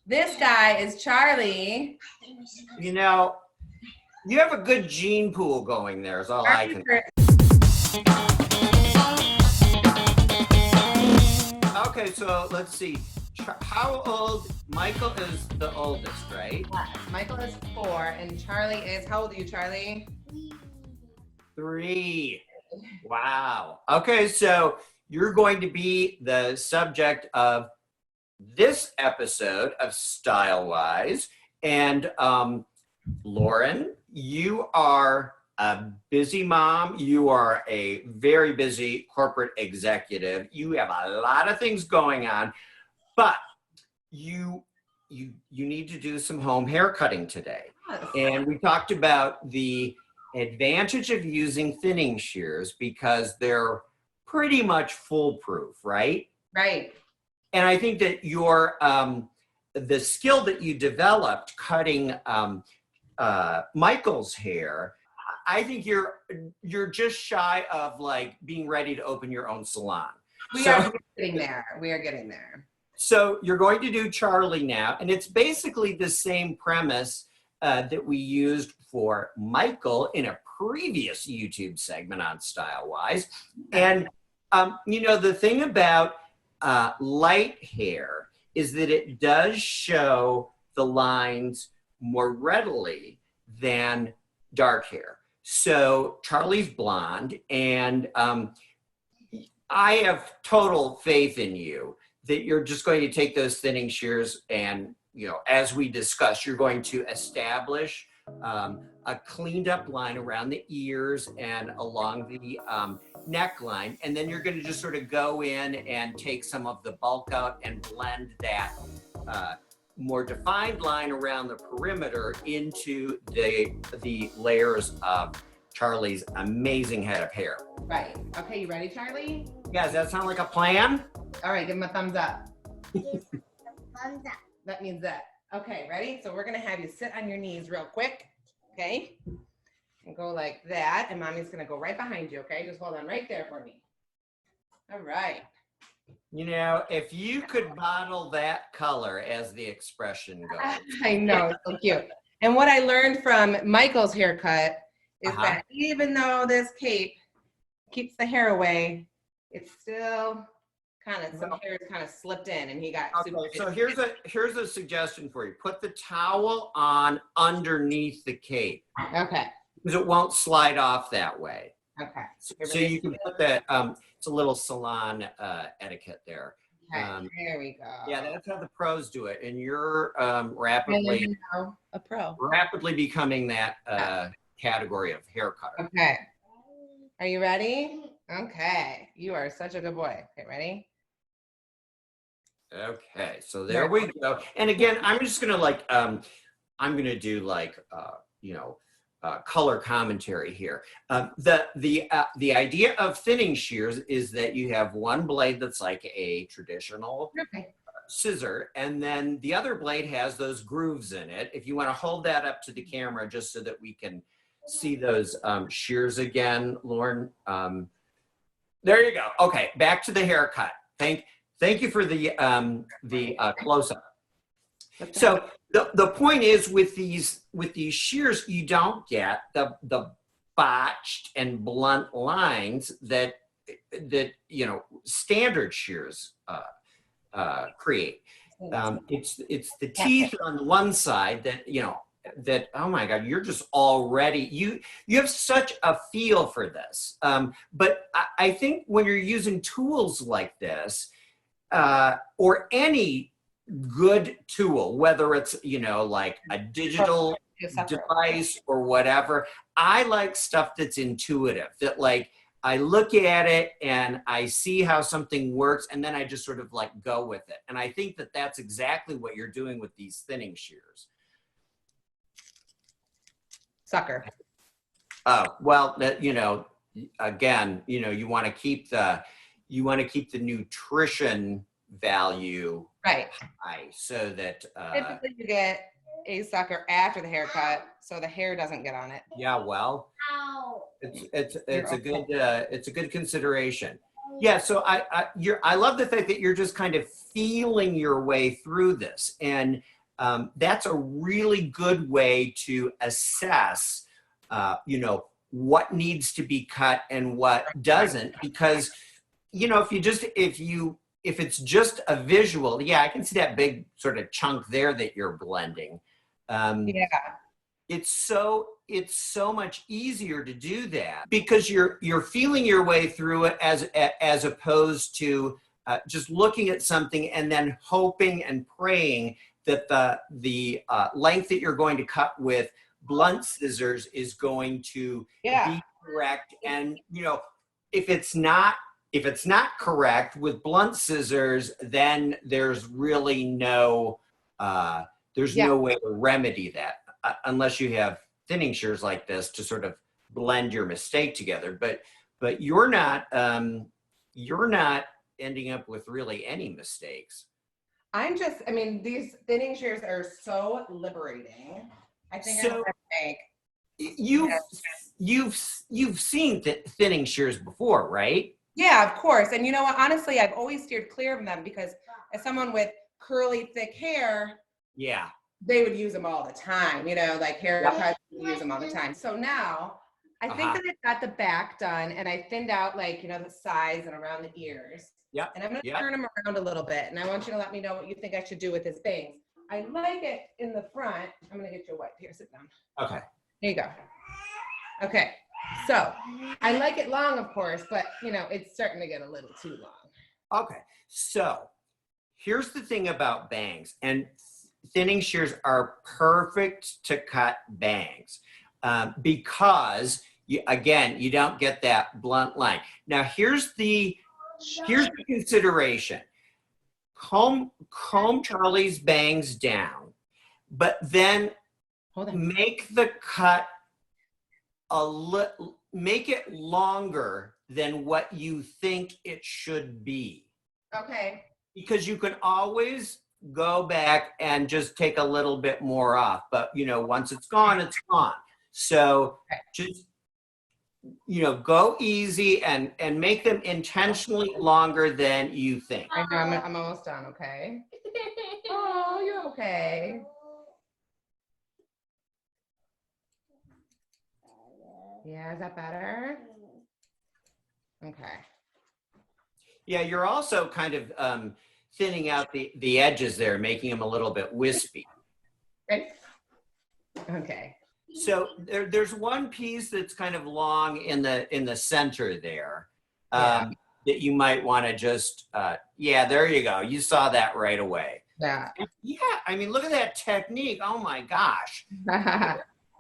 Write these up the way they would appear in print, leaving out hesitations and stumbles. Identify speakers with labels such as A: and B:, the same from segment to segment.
A: This guy is Charlie.
B: You know, you have a good gene pool going there is all I can. Okay, so let's see. How old? Michael is the oldest, right?
A: Yes, Michael is 4 and Charlie is, how old are you, Charlie?
B: 3. Wow. Okay, so you're going to be the subject of this episode of Style Wise. And Lauren, you are a busy mom. You are a very busy corporate executive. You have a lot of things going on, but you need to do some home hair cutting today.
A: Yes.
B: And we talked about the advantage of using thinning shears because they're pretty much foolproof, right?
A: Right.
B: And I think that your the skill that you developed cutting Michael's hair, I think you're just shy of like being ready to open your own salon.
A: We are getting there. We are getting there.
B: So you're going to do Charlie now, and it's basically the same premise that we used for Michael in a previous YouTube segment on Style Wise. And you know, the thing about light hair is that it does show the lines more readily than dark hair. So Charlie's blonde, and I have total faith in you that you're just going to take those thinning shears and, you know, as we discussed, you're going to establish a cleaned up line around the ears and along the neckline. And then you're going to just sort of go in and take some of the bulk out and blend that more defined line around the perimeter into the layers of Charlie's amazing head of hair.
A: Right. Okay, you ready, Charlie?
B: Yeah, does that sound like a plan?
A: All right, give him a thumbs up.
C: Thumbs up.
A: That means that. Okay, ready? So we're gonna have you sit on your knees real quick, okay? And go like that, and mommy's gonna go right behind you, okay? Just hold on right there for me. All right.
B: You know, if you could bottle that color as the expression goes.
A: I know, it's so cute. And what I learned from Michael's haircut is that even though this cape keeps the hair away, it's still kind of, some hair is kind of slipped in, and he got
B: Okay, so here's a suggestion for you. Put the towel on underneath the cape.
A: Okay.
B: Because it won't slide off that way.
A: Okay.
B: So you can put that, it's a little salon etiquette there.
A: Okay, there we go.
B: Yeah, that's how the pros do it. And you're rapidly
A: a pro.
B: Rapidly becoming that category of hair cutter.
A: Okay. Are you ready? Okay. You are such a good boy. Okay, ready?
B: Okay, so there we go. And again, I'm just gonna like, I'm gonna do like, you know, color commentary here. The idea of thinning shears is that you have one blade that's like a traditional scissor, and then the other blade has those grooves in it. If you want to hold that up to the camera just so that we can see those shears again, Lauren. There you go. Okay, back to the haircut. Thank you for the close-up. So the point is with these shears, you don't get the botched and blunt lines that you know standard shears create. It's the teeth on the one side that you know that, oh my God, you're just already you have such a feel for this. But I think when you're using tools like this or any good tool, whether it's, you know, like a digital device or whatever, I like stuff that's intuitive, that like I look at it and I see how something works and then I just sort of like go with it. And I think that that's exactly what you're doing with these thinning shears.
A: Sucker.
B: Oh, well, you know, again, you know, you want to keep the nutrition value high so that
A: typically you get a sucker after the haircut so the hair doesn't get on it.
B: Yeah, well, it's a good consideration. Yeah, so I love the fact that you're just kind of feeling your way through this, and that's a really good way to assess, what needs to be cut and what doesn't. Because, if it's just a visual, yeah, I can see that big sort of chunk there that you're blending.
A: Yeah.
B: It's so much easier to do that because you're feeling your way through it as opposed to just looking at something and then hoping and praying that the length that you're going to cut with blunt scissors is going to be correct. And if it's not correct with blunt scissors, then there's really no way to remedy that. Unless you have thinning shears like this to sort of blend your mistake together, but you're not ending up with really any mistakes.
A: These thinning shears are so liberating. I think I'm gonna make.
B: You've seen thinning shears before, right?
A: Yeah, of course. And you know what? Honestly, I've always steered clear of them because as someone with curly, thick hair,
B: yeah,
A: they would use them all the time, like haircuts, use them all the time. So now I think that I've got the back done and I thinned out the sides and around the ears.
B: Yeah.
A: And I'm going to turn them around a little bit. And I want you to let me know what you think I should do with his bangs. I like it in the front. I'm going to get you a wipe here. Sit down.
B: Okay.
A: Here you go. Okay. So I like it long, of course, but it's starting to get a little too long.
B: Okay. So here's the thing about bangs, and thinning shears are perfect to cut bangs because you don't get that blunt line. Now here's the consideration. Comb Charlie's bangs down, but then make the cut make it longer than what you think it should be.
A: Okay.
B: Because you can always go back and just take a little bit more off, but once it's gone, it's gone. So just go easy and make them intentionally longer than you think.
A: I know, I'm almost done. Okay. Oh, you're okay. Yeah, is that better? Okay.
B: Yeah, you're also kind of thinning out the edges there, making them a little bit wispy.
A: Okay.
B: So there's one piece that's kind of long in the center there that you might want to just there you go. You saw that right away.
A: Yeah.
B: Yeah, look at that technique. Oh my gosh.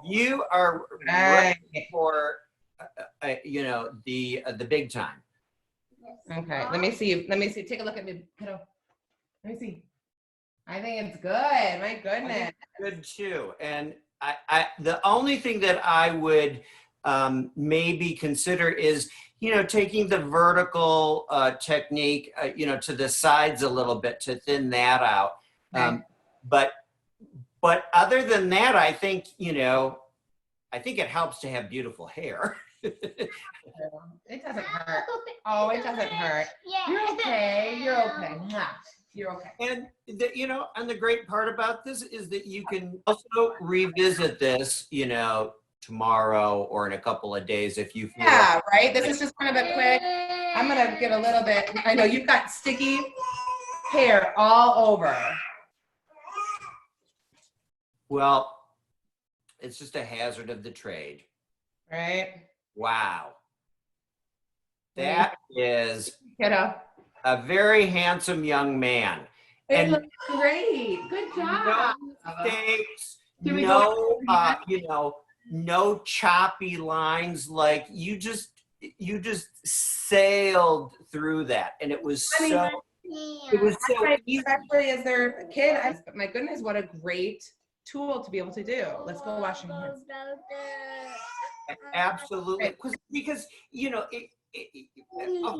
B: You are ready for the big time.
A: Okay, let me see. Take a look at me, kiddo. Let me see. I think it's good. My goodness.
B: Good too. And I the only thing that I would maybe consider is taking the vertical technique to the sides a little bit to thin that out. But other than that, I think it helps to have beautiful hair.
A: It doesn't hurt. Oh, it doesn't hurt. You're okay. You're okay. You're okay.
B: And the great part about this is that you can also revisit this, tomorrow or in a couple of days if you feel.
A: Yeah, right. This is just kind of a quick. I'm gonna get a little bit. I know you've got sticky hair all over.
B: Well, it's just a hazard of the trade.
A: Right.
B: Wow. That is
A: Kiddo.
B: a very handsome young man.
A: It looks great. Good job.
B: No mistakes, no choppy lines. Like you just sailed through that, and it was so easy.
A: Especially as their kid. But my goodness, what a great tool to be able to do. Let's go wash your hands.
B: Absolutely, because of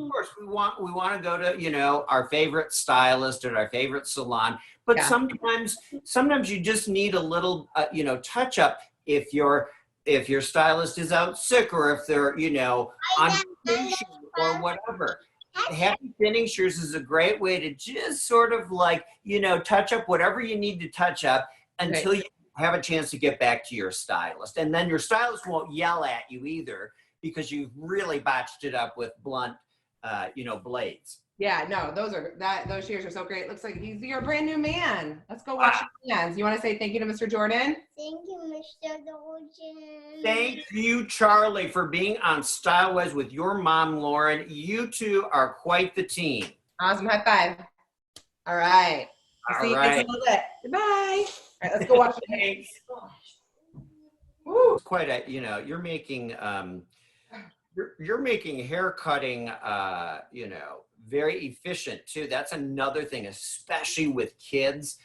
B: course we want to go to our favorite stylist or our favorite salon, but sometimes you just need a little touch up if your stylist is out sick or if they're on vacation or whatever. Happy thinning shears is a great way to just sort of like, touch up whatever you need to touch up until you have a chance to get back to your stylist. And then your stylist won't yell at you either because you've really botched it up with blunt, blades.
A: Yeah, no, those shears are so great. Looks like you're a brand new man. Let's go wash your hands. You want to say thank you to Mr. Jordan?
C: Thank you, Mr. Jordan.
B: Thank you, Charlie, for being on StyleWise with your mom, Lauren. You two are quite the team.
A: Awesome. High five. All right. See you guys in a little bit. Goodbye. All right, let's go wash your hands.
B: It's quite a, you're making hair cutting, very efficient too. That's another thing, especially with kids.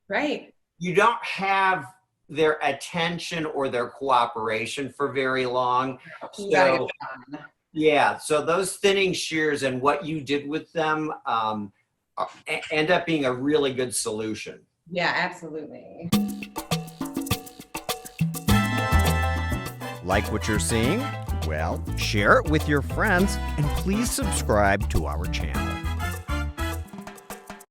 A: Right.
B: You don't have their attention or their cooperation for very long. So, yeah, so those thinning shears and what you did with them end up being a really good solution.
A: Yeah, absolutely.
D: Like what you're seeing? Well, share it with your friends and please subscribe to our channel.